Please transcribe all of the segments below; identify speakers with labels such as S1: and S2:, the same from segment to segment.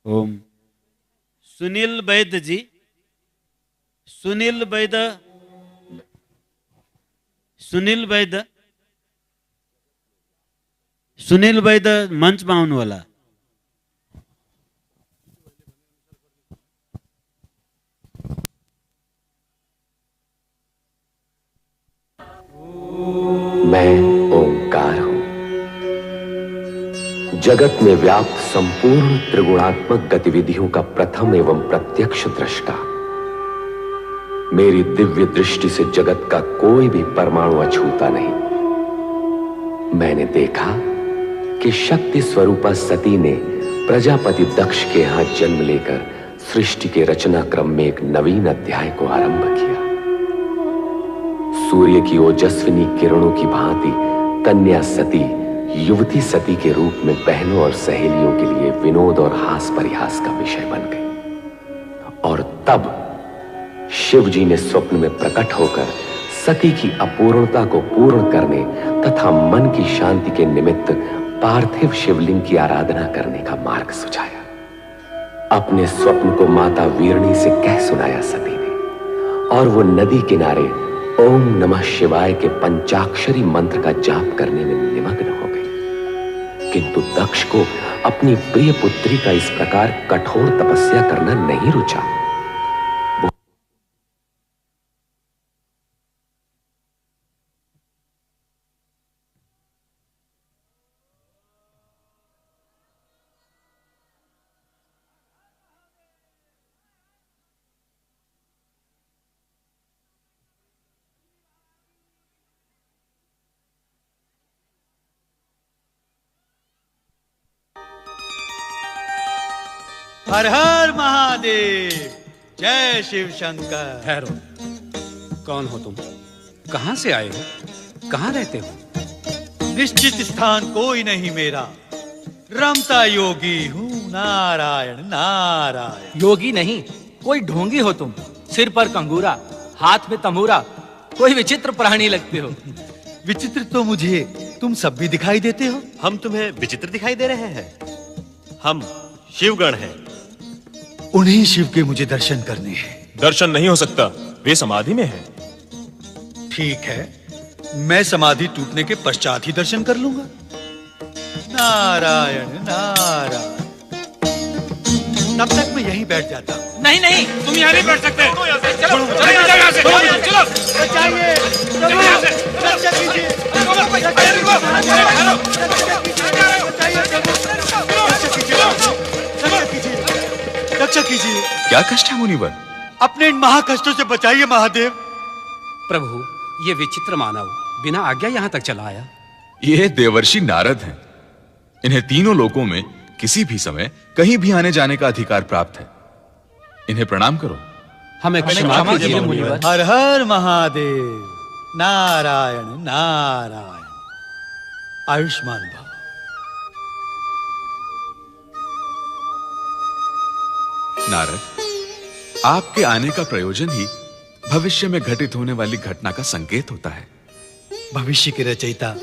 S1: ओम। सुनील वैद्य जी, सुनील वैद्य, सुनील वैद्य, सुनील वैद्य मंच में आउनु होला।
S2: मैं ओंकार हूं, जगत में व्याप्त संपूर्ण त्रिगुणात्मक गतिविधियों का प्रथम एवं प्रत्यक्ष दृष्टा। मेरी दिव्य दृष्टि से जगत का कोई भी परमाणु अछूता नहीं। मैंने देखा कि शक्ति स्वरूपा सती ने प्रजापति दक्ष के यहां जन्म लेकर सृष्टि के रचना क्रम में एक नवीन अध्याय को आरंभ किया। सूर्य की ओजस्विनी किरणों की भांति कन्या सती युवती सती के रूप में बहनों और सहेलियों के लिए विनोद और हास परिहास का विषय बन गई। और तब शिव जी ने स्वप्न में प्रकट होकर सती की अपूर्णता को पूर्ण करने तथा मन की शांति के निमित्त पार्थिव शिवलिंग की आराधना करने का मार्ग सुझाया। अपने स्वप्न को माता वीरणी से कह सुनाया सती ने, और वो नदी किनारे ओम नमः शिवाय के पंचाक्षरी मंत्र का जाप करने में निमग्न हो गई। किंतु दक्ष को अपनी प्रिय पुत्री का इस प्रकार कठोर तपस्या करना नहीं रुचा।
S3: हर हर महादेव, जय शिव शंकर।
S4: ठहरो, कौन हो तुम? कहां से आए हो? कहां रहते हो?
S3: निश्चित स्थान कोई नहीं मेरा, रमता योगी हूँ। नारायण नारायण।
S5: योगी नहीं, कोई ढोंगी हो तुम। सिर पर कंगूरा, हाथ में तंबूरा, कोई विचित्र प्राणी लगते हो।
S3: विचित्र तो मुझे तुम सब भी दिखाई देते हो।
S6: हम तुम्हें विचित्र दिखाई दे रहे हैं? हम शिवगण हैं।
S3: उन्हीं शिव के मुझे दर्शन करने हैं।
S7: दर्शन नहीं हो सकता, वे समाधि में हैं।
S3: ठीक है, मैं समाधि टूटने के पश्चात ही दर्शन कर लूंगा। नारायण नारायण। तब तक मैं यहीं बैठ जाता हूँ।
S5: नहीं नहीं,
S4: तुम यहाँ नहीं बैठ सकते।
S5: चलो यहाँ से, चलो।
S3: बचाइए, रक्षा कीजिए, रक्षा कीजिए।
S7: क्या कष्ट है मुनिवर?
S3: अपने इन महाकष्टों से बचाइए महादेव।
S4: प्रभु, ये विचित्र मानव बिना आज्ञा यहाँ तक चला आया।
S7: ये देवर्षि नारद हैं। इन्हें तीनों लोकों में किसी भी समय कहीं भी आने जाने का अधिकार प्राप्त है। इन्हें प्रणाम करो।
S4: हमें क्षमा कीजिए मुनिवर।
S3: हर हर महादेव। नारायण नारायण। आयुष्मान भव।
S7: नारद, आपके आने का प्रयोजन ही भविष्य में घटित होने वाली घटना का संकेत होता है।
S3: भविष्य के रचयिता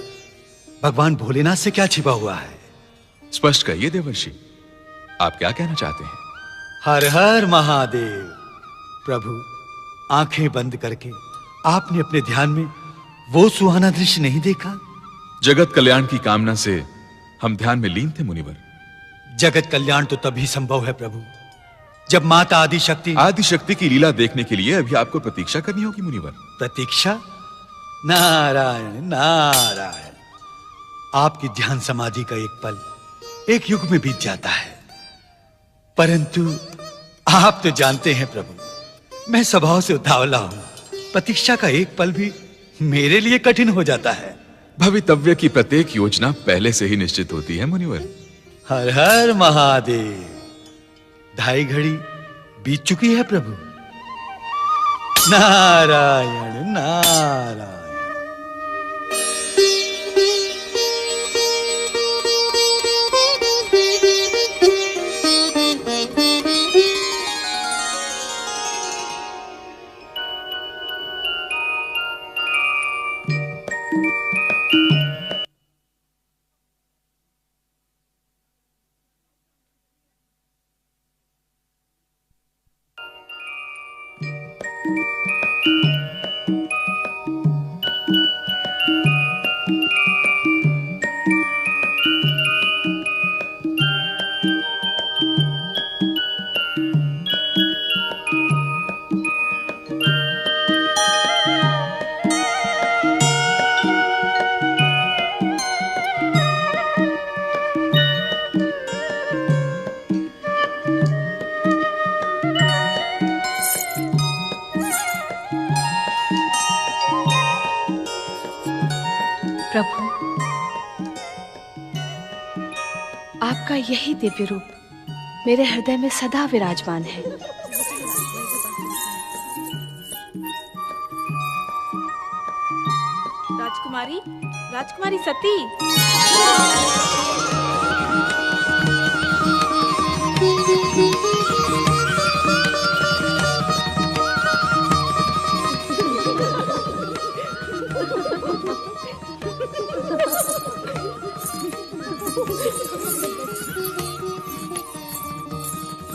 S3: भगवान भोलेनाथ से क्या छिपा हुआ है?
S7: स्पष्ट कहिए देवर्षि, आप क्या कहना चाहते हैं?
S3: हर हर महादेव। प्रभु, आंखें बंद करके आपने अपने ध्यान में वो सुहाना दृश्य नहीं देखा?
S7: जगत कल्याण की कामना से हम ध्यान में लीन थे मुनिवर।
S3: जगत कल्याण तो तभी संभव है प्रभु, जब माता आदिशक्ति
S7: की लीला देखने के लिए अभी आपको प्रतीक्षा करनी होगी मुनिवर।
S3: प्रतीक्षा? नारायण नारायण। आपकी ध्यान समाधि का एक पल एक युग में बीत जाता है, परंतु आप तो जानते हैं प्रभु, मैं स्वभाव से उतावला हूं। प्रतीक्षा का एक पल भी मेरे लिए कठिन हो जाता है।
S7: भवितव्य की प्रत्येक योजना पहले से ही निश्चित होती है मुनिवर।
S3: हर हर महादेव। 2:30 घड़ी बीत चुकी है प्रभु। नारायण नारायण।
S8: प्रभु, आपका यही दिव्य रूप मेरे हृदय में सदा विराजमान है।
S9: राजकुमारी, राजकुमारी सती।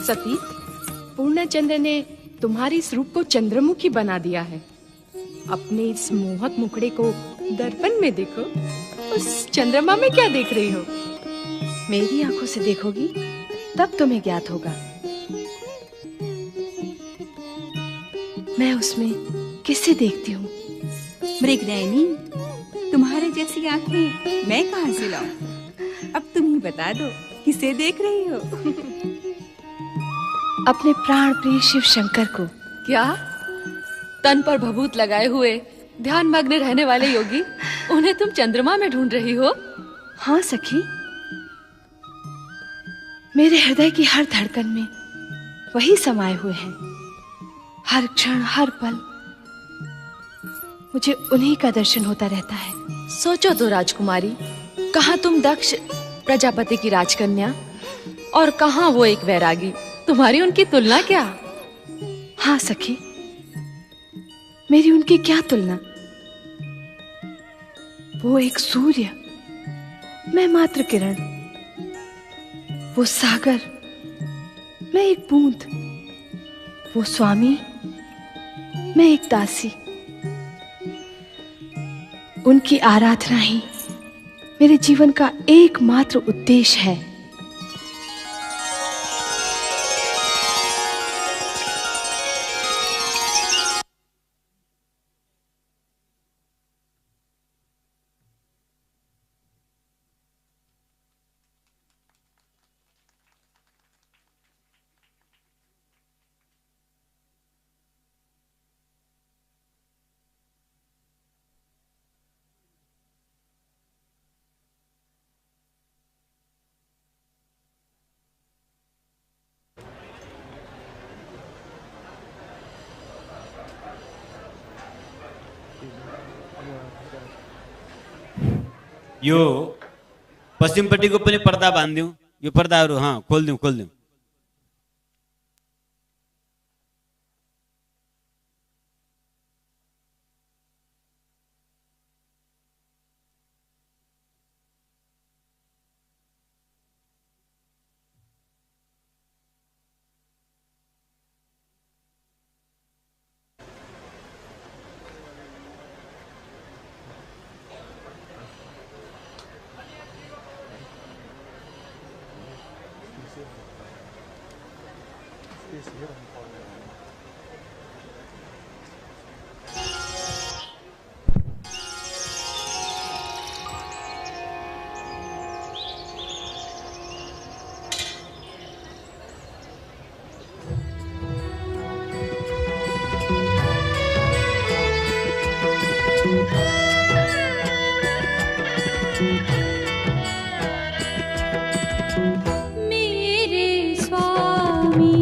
S8: सती, पूर्णचंद्र ने तुम्हारे इस रूप को चंद्रमुखी बना दिया है। अपने इस मोहक मुखड़े को दर्पण में देखो। उस चंद्रमा में क्या देख रही हो? मेरी आंखों से देखोगी तब तुम्हें ज्ञात होगा। मैं उसमें किसे देखती हूँ?
S10: मृगनयनी, तुम्हारे जैसी आंखें मैं कहाँ से लाऊं? अब तुम ही बता दो, किसे देख रही हो?
S8: अपने प्राण प्रिय शिव शंकर को।
S11: क्या? तन पर भभूत लगाए हुए ध्यान मग्न रहने वाले योगी, उन्हें तुम चंद्रमा में ढूंढ रही हो?
S8: हाँ सखी, मेरे हृदय की हर धड़कन में वही समाये हुए हैं। हर क्षण, हर पल मुझे उन्हीं का दर्शन होता रहता है।
S11: सोचो तो राजकुमारी, कहाँ तुम दक्ष प्रजापति की राजकन्या और कहाँ वो एक वैरागी। तुम्हारी उनकी तुलना क्या?
S8: हाँ सखी, मेरी उनकी क्या तुलना। वो एक सूर्य, मैं मात्र किरण। वो सागर, मैं एक बूंद। वो स्वामी, मैं एक दासी। उनकी आराधना ही मेरे जीवन का एकमात्र उद्देश्य है।
S1: यो पश्चिम पट्टी को पनि पर्दा बांधिदिउँ। यो पर्दाहरू हाँ खोलिदिउँ।
S10: मेरे स्वामी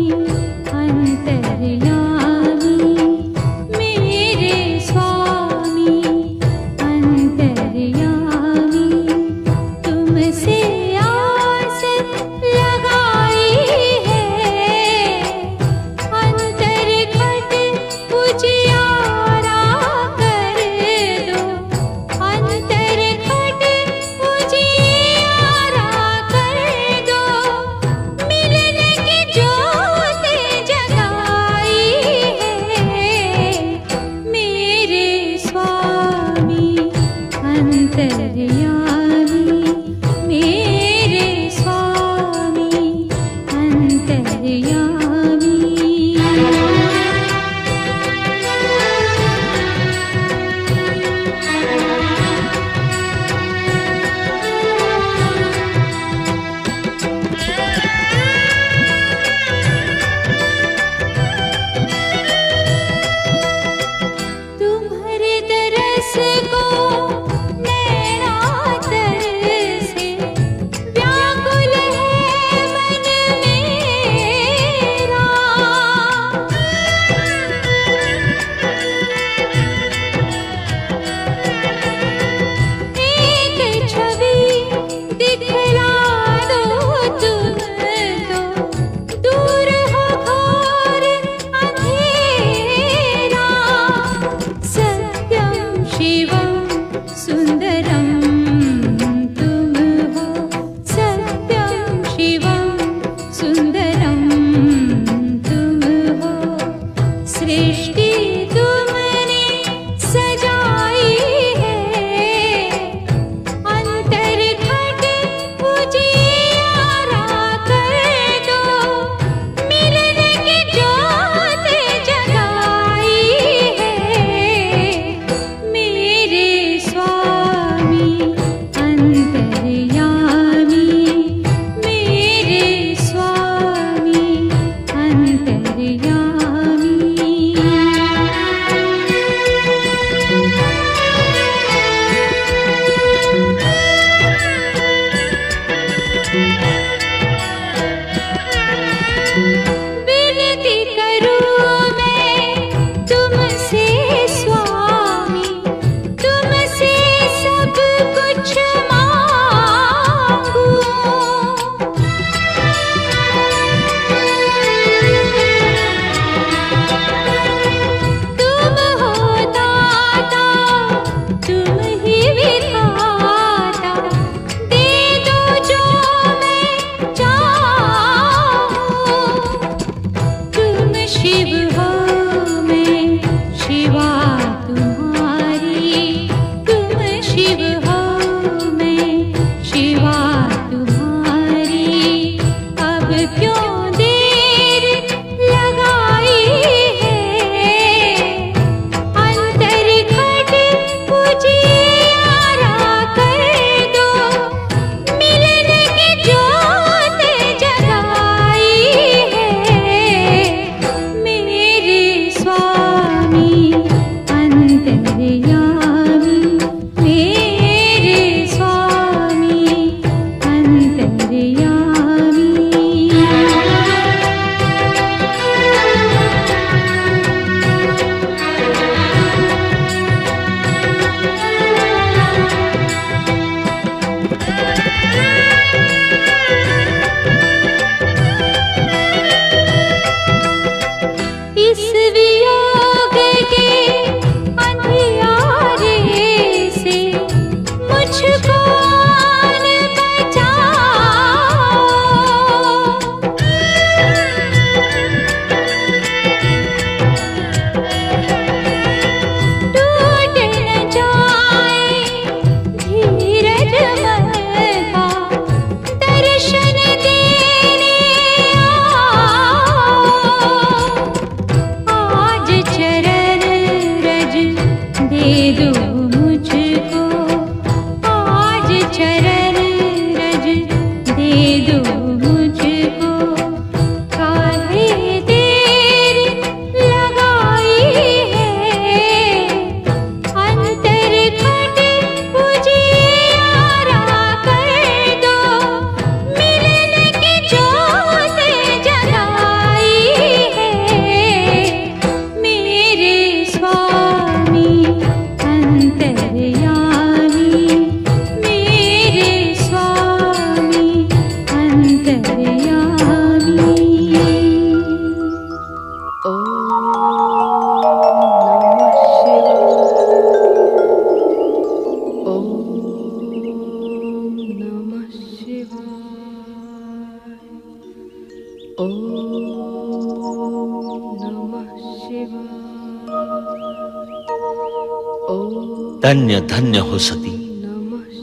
S12: धन्य धन्य हो सती,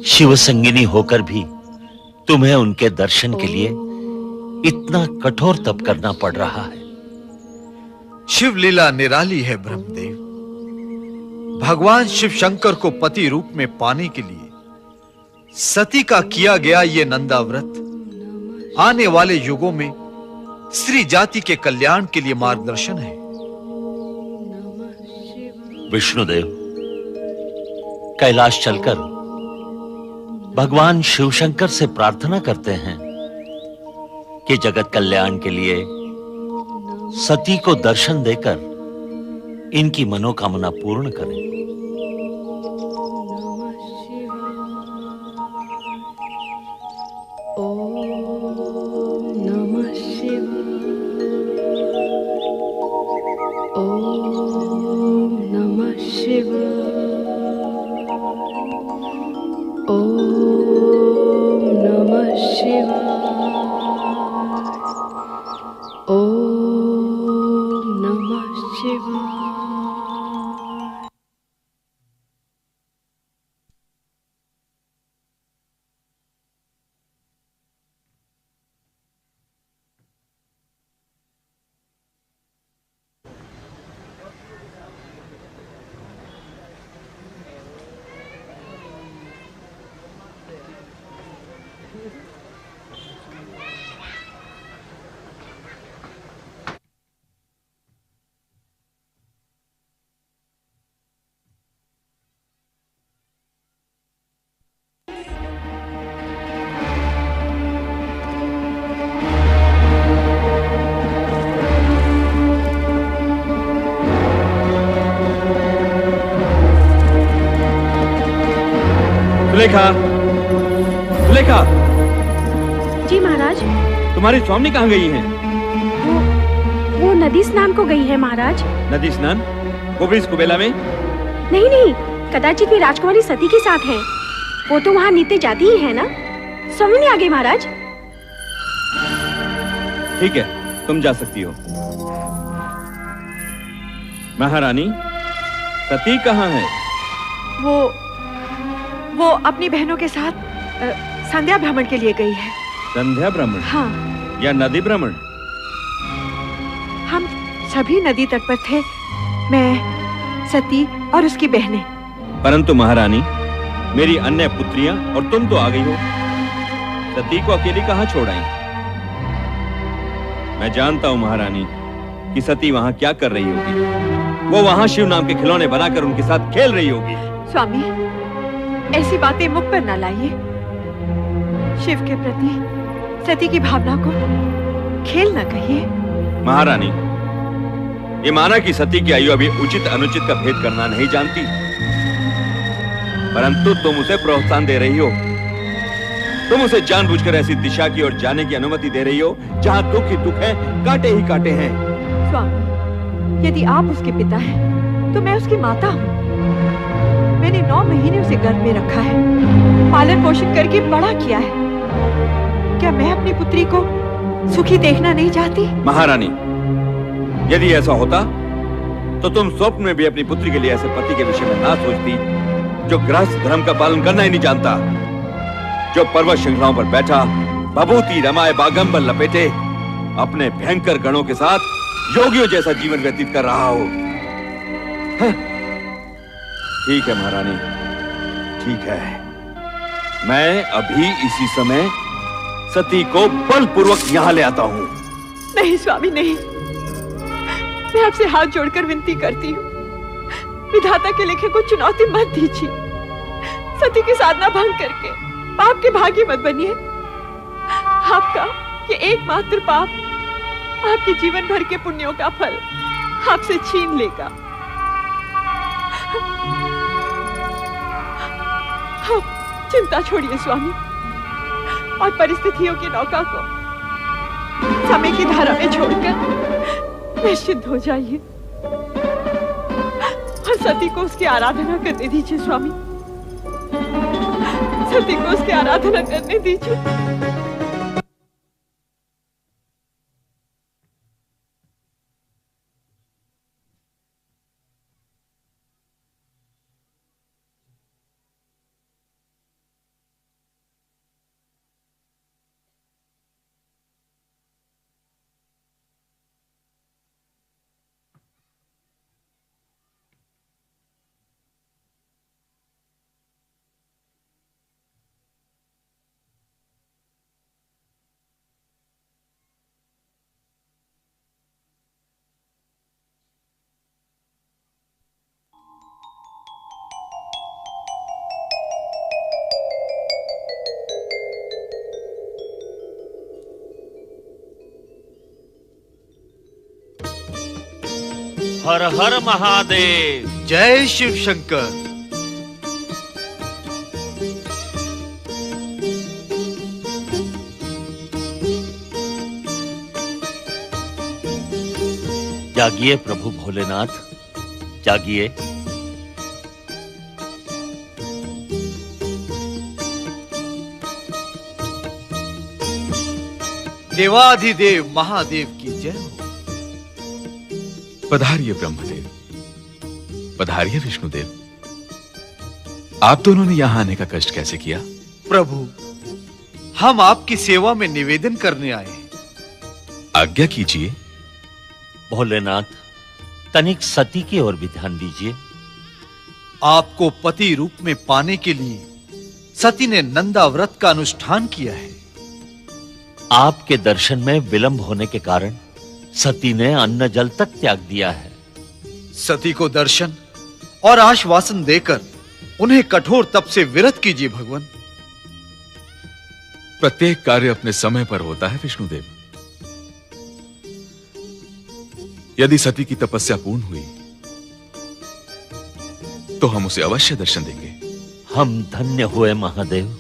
S12: शिव संगिनी होकर भी तुम्हें उनके दर्शन के लिए इतना कठोर तप करना पड़ रहा है।
S3: शिव लीला निराली है ब्रह्मदेव। भगवान शिव शंकर को पति रूप में पाने के लिए सती का किया गया ये नंदा व्रत आने वाले युगों में स्त्री जाति के कल्याण के लिए मार्गदर्शन है।
S12: विष्णुदेव, कैलाश चलकर भगवान शिव शंकर से प्रार्थना करते हैं कि जगत कल्याण के लिए सती को दर्शन देकर इनकी मनोकामना पूर्ण करें।
S13: सुलेखा, सुलेखा।
S14: जी महाराज।
S13: तुम्हारी स्वामी कहाँ गई हैं?
S14: वो नदी स्नान को गई है महाराज।
S13: नदी स्नान? वो भी इस कुबेला में?
S14: नहीं नहीं, कदाचित वे राजकुमारी सती के साथ है। वो तो वहाँ नित्य जाती ही है ना। स्वामी ने आ गई महाराज।
S13: ठीक है, तुम जा सकती हो। महारानी, सती कहाँ है?
S14: वो अपनी बहनों के साथ संध्या भ्रमण के लिए गई है।
S13: संध्या भ्रमण?
S14: हाँ।
S13: या नदी भ्रमण?
S14: हम सभी नदी तट पर थे, मैं, सती और उसकी बहनें।
S13: परंतु महारानी, मेरी अन्य पुत्रियां और तुम तो आ गई हो। सती को अकेली कहाँ छोड़ आई? मैं जानता हूँ महारानी कि सती वहाँ क्या कर रही होगी। वो वहाँ शिव नाम के खिलौने बनाकर उनके साथ खेल रही होगी।
S14: स्वामी, ऐसी बातें मुख पर न लाइए। शिव के प्रति सती की भावना को खेल न कहिए।
S13: महारानी, ये माना कि सती की आयु अभी उचित अनुचित का भेद करना नहीं जानती, परंतु तुम उसे प्रोत्साहन दे रही हो। तुम उसे जानबूझकर ऐसी दिशा की ओर जाने की अनुमति दे रही हो जहां दुख ही दुख है, कांटे ही कांटे हैं।
S14: स्वामी, यदि आप उसके पिता हैं, तो मैं उसकी माता हूँ। मैंने 9 महीने उसे गर्भ में रखा है, पालन पोषण करके बड़ा किया है। क्या मैं अपनी पुत्री को सुखी देखना नहीं चाहती?
S13: महारानी, यदि ऐसा होता तो तुम स्वप्न में भी अपनी पुत्री के लिए ऐसे पति के विषय में ना सोचती जो गृहस्थ धर्म का पालन करना ही नहीं जानता, जो पर्वत श्रृंखलाओं पर बैठा बभूति रमाए बागंबर लपेटे अपने भयंकर गणों के साथ योगियों जैसा जीवन व्यतीत कर रहा हो। ठीक है महारानी, ठीक है। मैं अभी इसी समय सती को बलपूर्वक यहां ले आता हूं।
S14: नहीं स्वामी, नहीं। मैं आपसे हाथ जोड़कर विनती करती हूँ, विधाता के लिखे को चुनौती मत दीजिए। सती की साधना भंग करके पाप के भागी मत बनिए। आपका ये एकमात्र पाप आपके जीवन भर के पुण्यों का फल आपसे छीन लेगा। आप चिंता छोड़िए स्वामी, और परिस्थितियों की नौका को समय की धारा में छोड़कर निश्चिंत हो जाइए और सती को उसकी आराधना करने दीजिए। स्वामी, सती को उसकी आराधना करने दीजिए।
S12: हर हर महादेव।
S3: जय शिव शंकर।
S12: जागिए प्रभु भोलेनाथ, जागिए।
S3: देवाधिदेव महादेव की जय हो।
S7: पधारिए ब्रह्मदेव, पधारिए विष्णुदेव। आप दोनों ने यहां आने का कष्ट कैसे किया?
S3: प्रभु, हम आपकी सेवा में निवेदन करने आए हैं।
S7: आज्ञा कीजिए।
S12: भोलेनाथ, तनिक सती की ओर भी ध्यान दीजिए।
S3: आपको पति रूप में पाने के लिए सती ने नंदा व्रत का अनुष्ठान किया है।
S12: आपके दर्शन में विलंब होने के कारण सती ने अन्न जल तक त्याग दिया है।
S3: सती को दर्शन और आश्वासन देकर उन्हें कठोर तप से विरत कीजिए भगवान।
S7: प्रत्येक कार्य अपने समय पर होता है विष्णुदेव। यदि सती की तपस्या पूर्ण हुई तो हम उसे अवश्य दर्शन देंगे।
S12: हम धन्य हुए महादेव।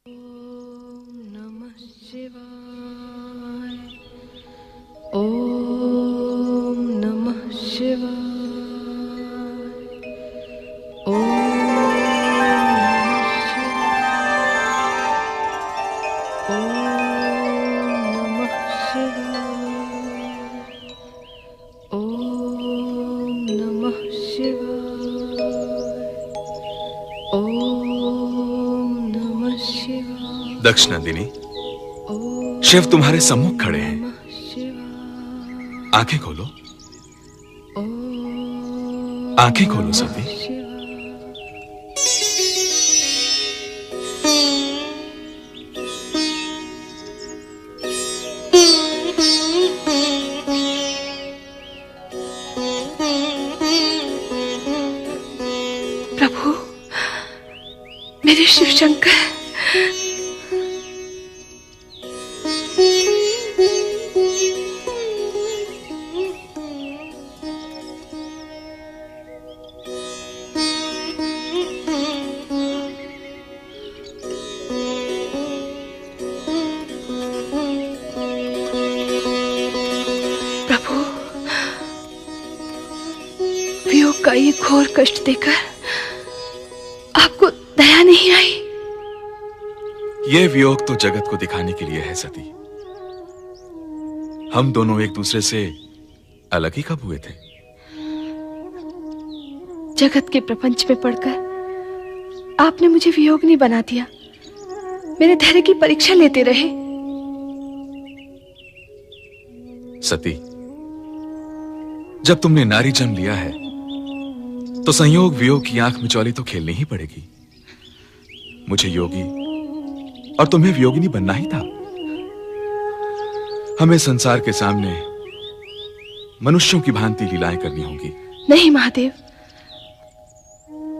S8: ओम नमः शिवाय। ओम नमः शिवाय।
S7: दक्ष नंदिनी, शिव तुम्हारे सम्मुख खड़े हैं। आंखें खोलो, आंखें खोलो सती।
S8: प्रभु, मेरे शिव शंकर, वियोग का ये घोर कष्ट देकर आपको दया नहीं आई?
S7: यह वियोग तो जगत को दिखाने के लिए है सती। हम दोनों एक दूसरे से अलग ही कब हुए थे?
S8: जगत के प्रपंच में पड़कर आपने मुझे वियोगनी बना दिया, मेरे धैर्य की परीक्षा लेते रहे।
S7: सती, जब तुमने नारी जन्म लिया है तो संयोग वियोग की आंख मिचौली तो खेलनी ही पड़ेगी। मुझे योगी और तुम्हें वियोगिनी बनना ही था। हमें संसार के सामने मनुष्यों की भांति लीलाएं करनी होंगी।
S8: नहीं महादेव,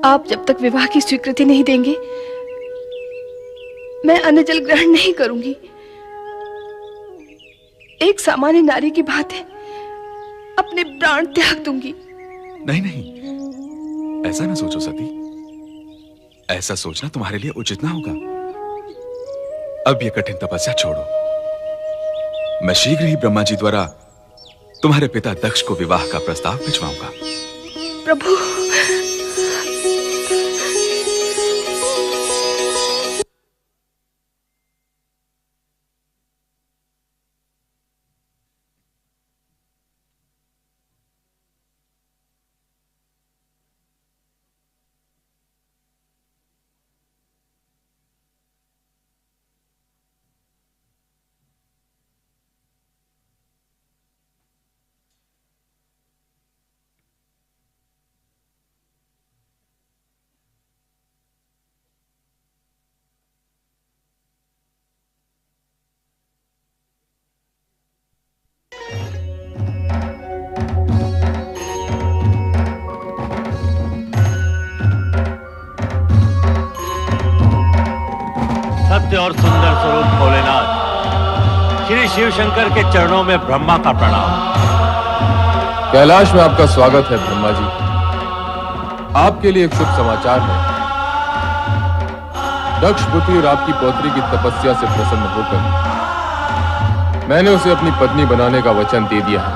S8: आप जब तक विवाह की स्वीकृति नहीं देंगे मैं अन्न जल ग्रहण नहीं करूंगी। एक सामान्य नारी की भांति अपने प्राण त्याग दूंगी।
S7: नहीं नहीं, ऐसा ना सोचो सती। ऐसा सोचना तुम्हारे लिए उचित ना होगा। अब यह कठिन तपस्या छोड़ो। मैं शीघ्र ही ब्रह्मा जी द्वारा तुम्हारे पिता दक्ष को विवाह का प्रस्ताव भिजवाऊंगा।
S8: प्रभु,
S15: सत्य और सुंदर स्वरूप भोलेनाथ, श्री शिव शंकर के चरणों में ब्रह्मा का प्रणाम।
S16: कैलाश में आपका स्वागत है ब्रह्मा जी। आपके लिए एक शुभ समाचार है। दक्ष पुत्री और आपकी पौत्री की तपस्या से प्रसन्न होकर मैंने उसे अपनी पत्नी बनाने का वचन दे दिया है।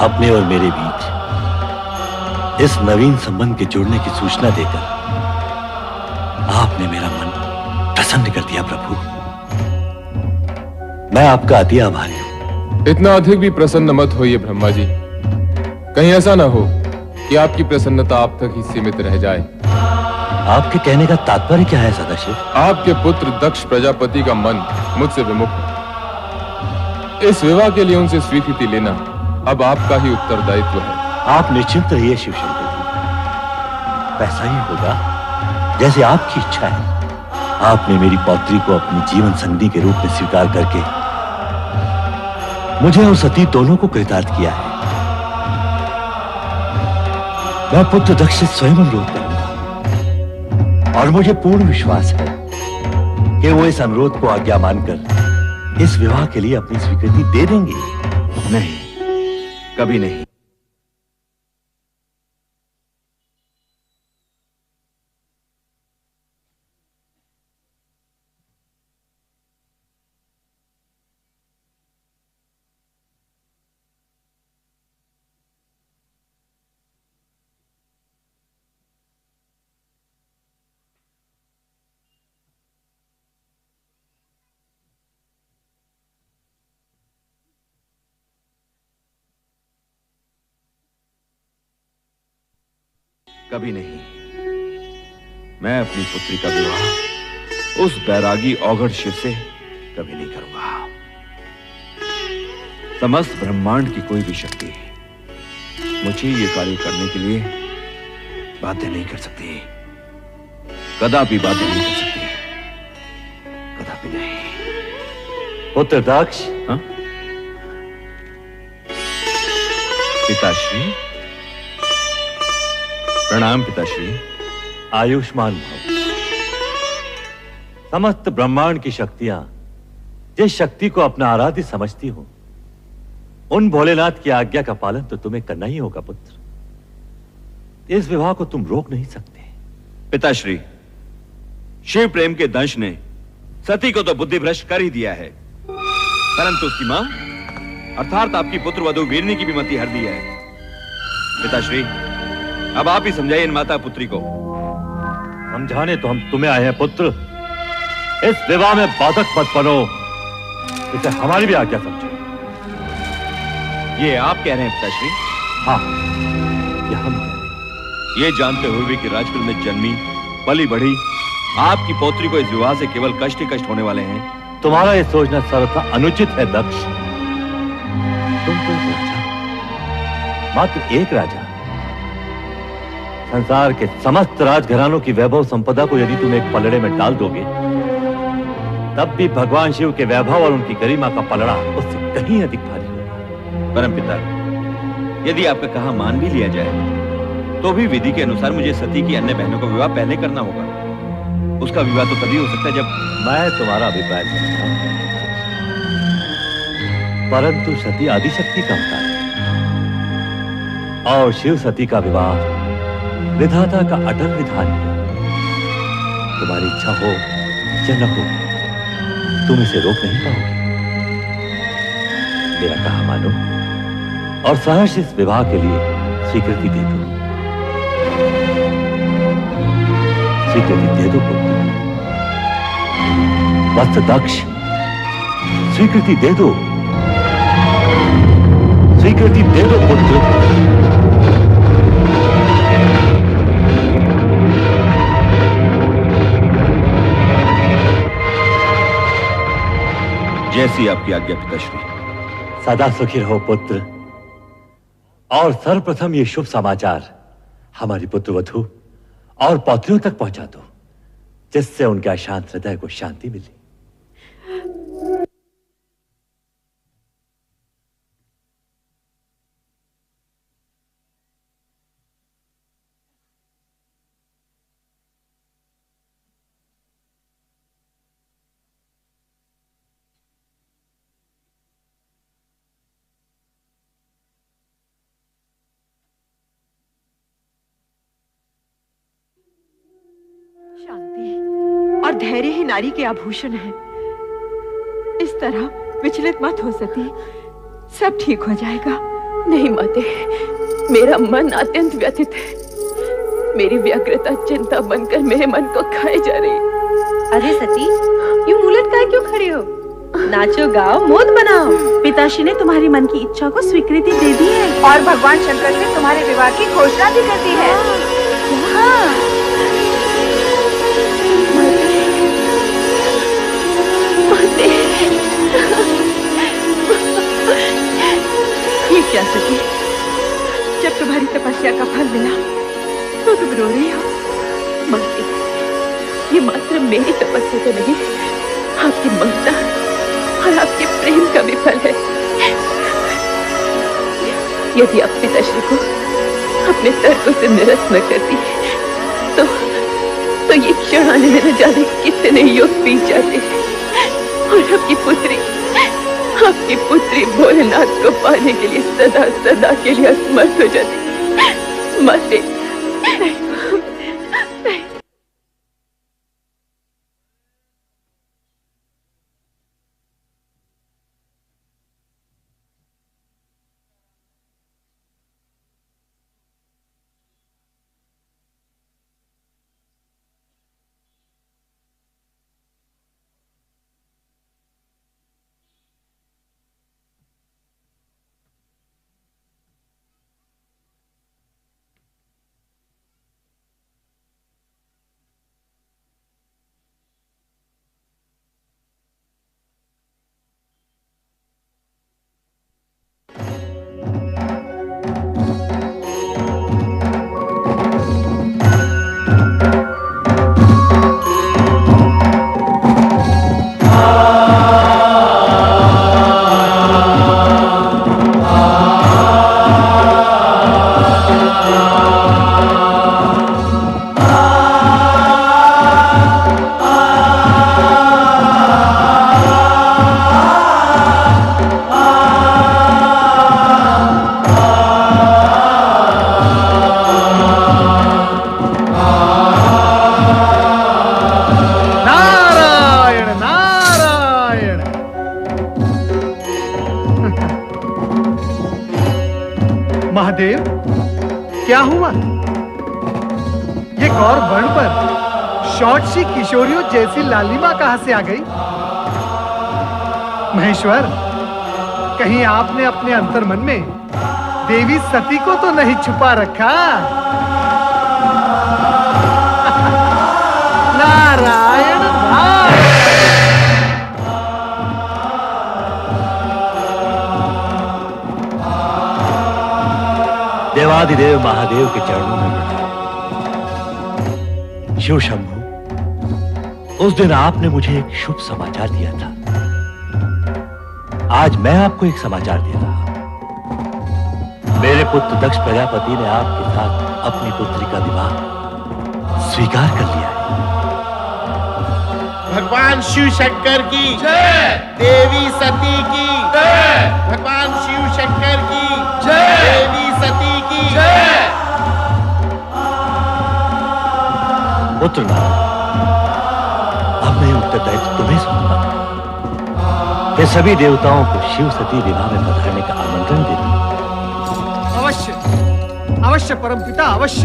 S12: अपने और मेरे बीच इस नवीन संबंध के जुड़ने की सूचना देकर आपने मेरा मन प्रसन्न कर दिया प्रभु। मैं आपका अति आभारी हूं।
S16: इतना अधिक भी प्रसन्न मत होइए ब्रह्मा जी। कहीं ऐसा ना हो कि आपकी प्रसन्नता आप तक ही सीमित रह जाए।
S12: आपके कहने का तात्पर्य क्या है सदाशिव?
S16: आपके पुत्र दक्ष प्रजापति का मन मुझसे विमुख है। इस विवाह के लिए उनसे स्वीकृति लेना अब आपका ही उत्तरदायित्व है।
S12: आप निश्चिंत रहिए शिव शंकर जी, वैसा ही होगा जैसे आपकी इच्छा है। आपने मेरी पौत्री को अपनी जीवन संगी के रूप में स्वीकार करके मुझे और सती दोनों को कृतार्थ किया है। मैं पुत्र दक्ष से स्वयं अनुरोध करूंगा और मुझे पूर्ण विश्वास है कि वो इस अनुरोध को आज्ञा मानकर इस विवाह के लिए अपनी स्वीकृति दे देंगे।
S13: नहीं, कभी नहीं। कभी नहीं। मैं अपनी पुत्री का विवाह उस बैरागी औघड़ शिव से कभी नहीं करूंगा। समस्त ब्रह्मांड की कोई भी शक्ति मुझे ये कार्य करने के लिए बाध्य नहीं कर सकती, कदापि बाध्य नहीं कर सकती, कदापि नहीं।
S12: पुत्र दक्ष।
S13: हाँ? पिताश्री, प्रणाम पिताश्री।
S12: आयुष्मान भव। समस्त ब्रह्मांड की शक्तियां जिस शक्ति को अपना आराध्य समझती हो, उन भोलेनाथ की आज्ञा का पालन तो तुम्हें करना ही होगा पुत्र। इस विवाह को तुम रोक नहीं सकते।
S13: पिताश्री, शिव प्रेम के दंश ने सती को तो बुद्धि भ्रष्ट कर ही दिया है, परंतु उसकी मां अर्थात आपकी पुत्र वधु वीरनी की भी मति हर दी है। पिताश्री, अब आप ही समझाइए इन माता पुत्री को।
S12: समझाने तो हम तुम्हें आए हैं पुत्र। इस विवाह में बाधक मत बनो, इसे हमारी भी आज्ञा समझो।
S13: ये आप कह रहे हैं पिताश्री?
S12: हाँ, ये हम कह रहे हैं।
S13: ये जानते हुए भी कि राजकुल में जन्मी पली बढ़ी आपकी पौत्री को इस विवाह से केवल कष्ट ही कष्ट होने वाले हैं।
S12: तुम्हारा ये सोचना सर्वथा अनुचित है दक्ष। तुम तो एक राजा, मात्र एक राजा। संसार के समस्त राजघरानों की वैभव संपदा को यदि तुम एक पलड़े में डाल दोगे, तब भी भगवान शिव के वैभव और उनकी गरिमा का पलड़ा उससे कहीं अधिक भारी होगा।
S13: परमपिता, यदि आपका कहा मान भी लिया जाए तो भी विधि के अनुसार मुझे सती की अन्य बहनों का विवाह पहले करना होगा। उसका विवाह तो तभी हो सकता है जब
S12: मैं तुम्हारा अभिप्राय समझता हूं, परंतु सती आदिशक्ति का अवतार है और शिव सती का विवाह विधाता का अटल विधान है। तुम्हारी इच्छा हो या न हो, तुम इसे रोक नहीं पाओगे। मेरा कहा मानो और सहर्ष इस विवाह के लिए स्वीकृति दे दो। स्वीकृति दे दो पुत्र। वत्स दक्ष, स्वीकृति दे दो, स्वीकृति दे दो पुत्र।
S13: जैसी आपकी आज्ञा पिताश्री।
S12: सदा सुखी रहो पुत्र। और सर्वप्रथम ये शुभ समाचार हमारी पुत्र वधु और पौत्रियों तक पहुंचा दो, जिससे उनके अशांत हृदय को शांति मिले।
S14: और धैर्य ही नारी के आभूषण है। इस तरह विचलित मत हो सती, सब ठीक हो जाएगा।
S8: नहीं माते, मेरा मन अत्यंत व्यथित है। मेरी व्यग्रता चिंता बनकर मेरे मन को खाए जा रही।
S9: अरे सती, यूं उलट कर क्यों खड़े हो? नाचो गाओ मोद बनाओ। पिताश्री ने तुम्हारी मन की इच्छा को स्वीकृति दे दी है और भगवान शंकर से तुम्हारे विवाह की घोषणा भी कर दी है। हाँ।
S14: ये क्या सती, जब तुम्हारी तपस्या का फल मिला तो तुम रो रही हो?
S8: माते, ये मात्र मेरी तपस्या तो नहीं, आपकी ममता और आपके प्रेम का भी फल है। यदि आप पिताश्री को अपने तर्कों से निरस्त न करती तो ये क्षण आने में न जाने कितने युग बीत जाते और आपकी पुत्री भोलेनाथ को पाने के लिए सदा सदा के लिए असमर्थ हो जाती। माते,
S17: महादेव, क्या हुआ? ये गौर वर्ण पर शॉर्ट सी किशोरियों जैसी लालिमा कहां से आ गई? महेश्वर, कहीं आपने अपने अंतर्मन में देवी सती को तो नहीं छुपा रखा? नारायण नारायण।
S12: देवादिदेव महादेव के चरणों में शिव शंभु, उस दिन आपने मुझे एक शुभ समाचार दिया था। आज मैं आपको एक समाचार दे रहा हूं। मेरे पुत्र दक्ष प्रजापति ने आपके साथ अपनी पुत्री का विवाह स्वीकार कर लिया है।
S18: भगवान शिव शंकर की जय, देवी सती की जय, भगवान शिव शंकर की जय, देवी सती की जय।
S12: पुत्र नारायण, अब मैं उत्तरदायित्व तुम्हें सौंपता हूं। ये सभी देवताओं को शिव सती विवाह में पधारने का आमंत्रण देता हूं।
S17: अवश्य, अवश्य परमपिता, अवश्य।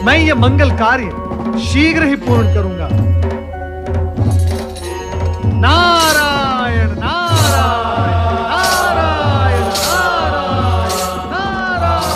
S17: मैं ये मंगल कार्य शीघ्र ही पूर्ण करूंगा। नारायण नारायण नारायण नारायण नारायण।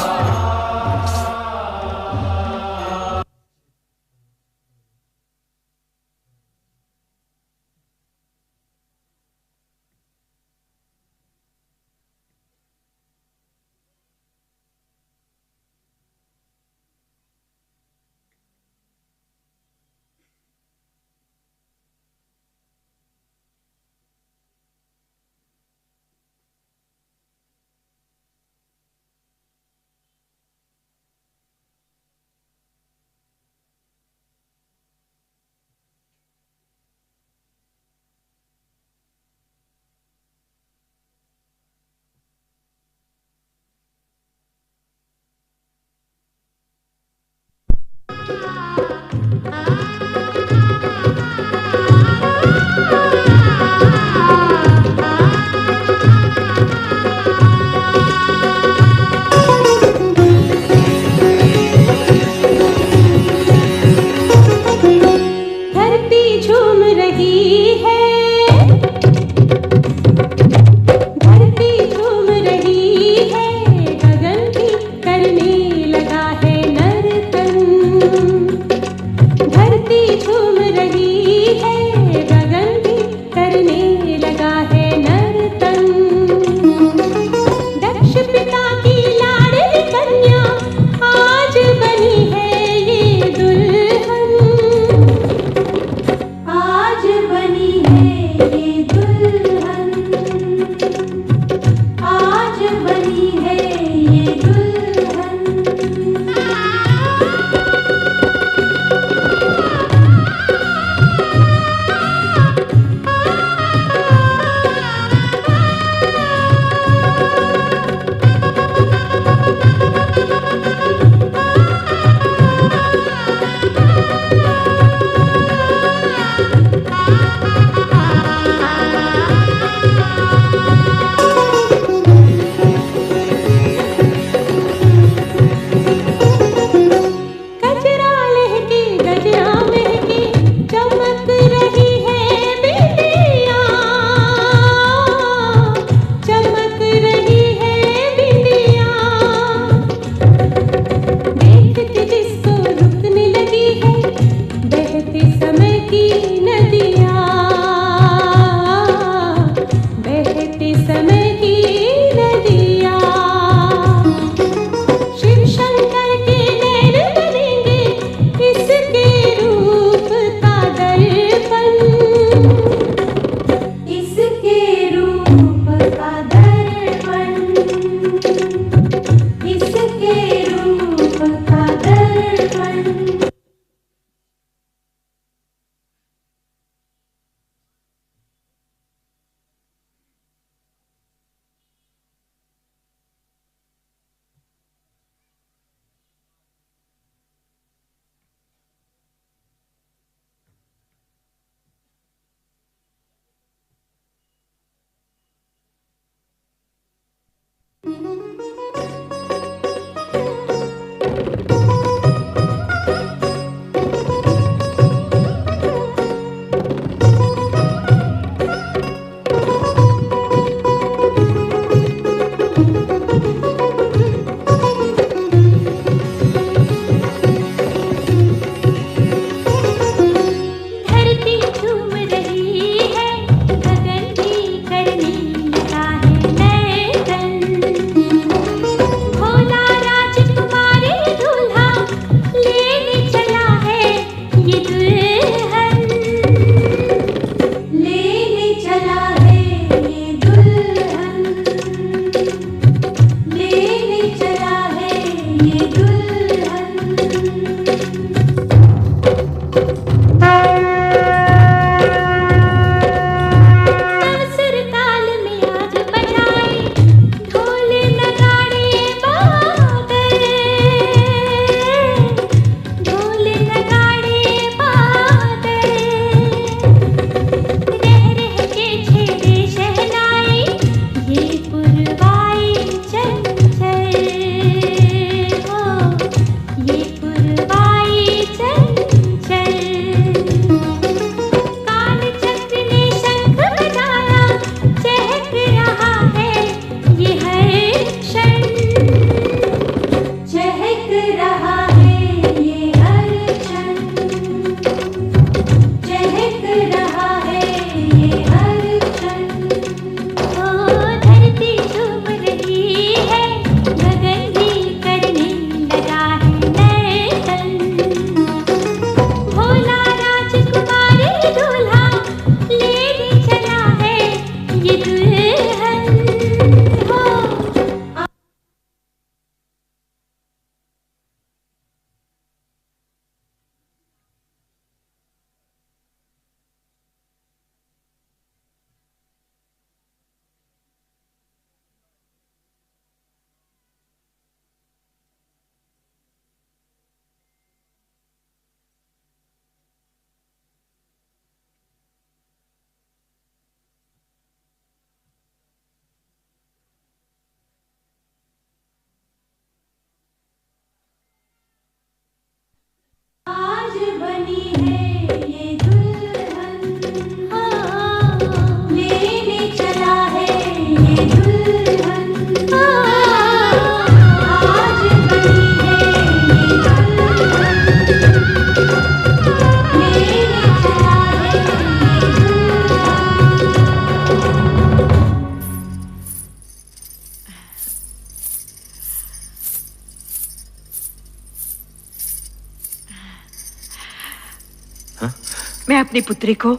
S14: मैं अपनी पुत्री को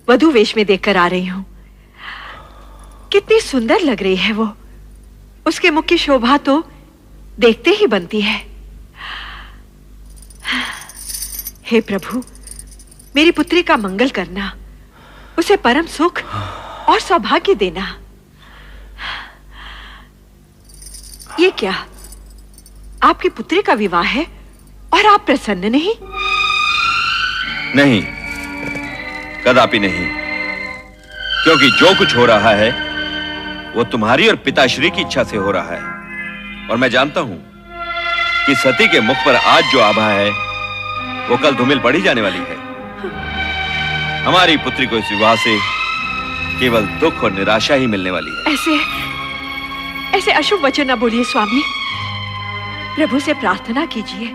S14: वधू वेश में देखकर आ रही हूँ। कितनी सुंदर लग रही है वो। उसके मुख की शोभा तो देखते ही बनती है। हे प्रभु, मेरी पुत्री का मंगल करना, उसे परम सुख और सौभाग्य देना। ये क्या, आपकी पुत्री का विवाह है और आप प्रसन्न नहीं?
S13: नहीं, कदापि नहीं, क्योंकि जो कुछ हो रहा है वो तुम्हारी और पिताश्री की इच्छा से हो रहा है। और मैं जानता हूं कि सती के मुख पर आज जो आभा है वो कल धूमिल पड़ी जाने वाली है। हमारी पुत्री को इस विवाह से केवल दुख और निराशा ही मिलने वाली है।
S14: ऐसे अशुभ वचन न बोलिए स्वामी। प्रभु से प्रार्थना कीजिए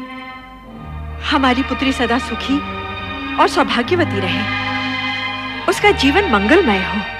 S14: हमारी पुत्री सदा सुखी और सौभाग्यवती रहे, उसका जीवन मंगलमय हो।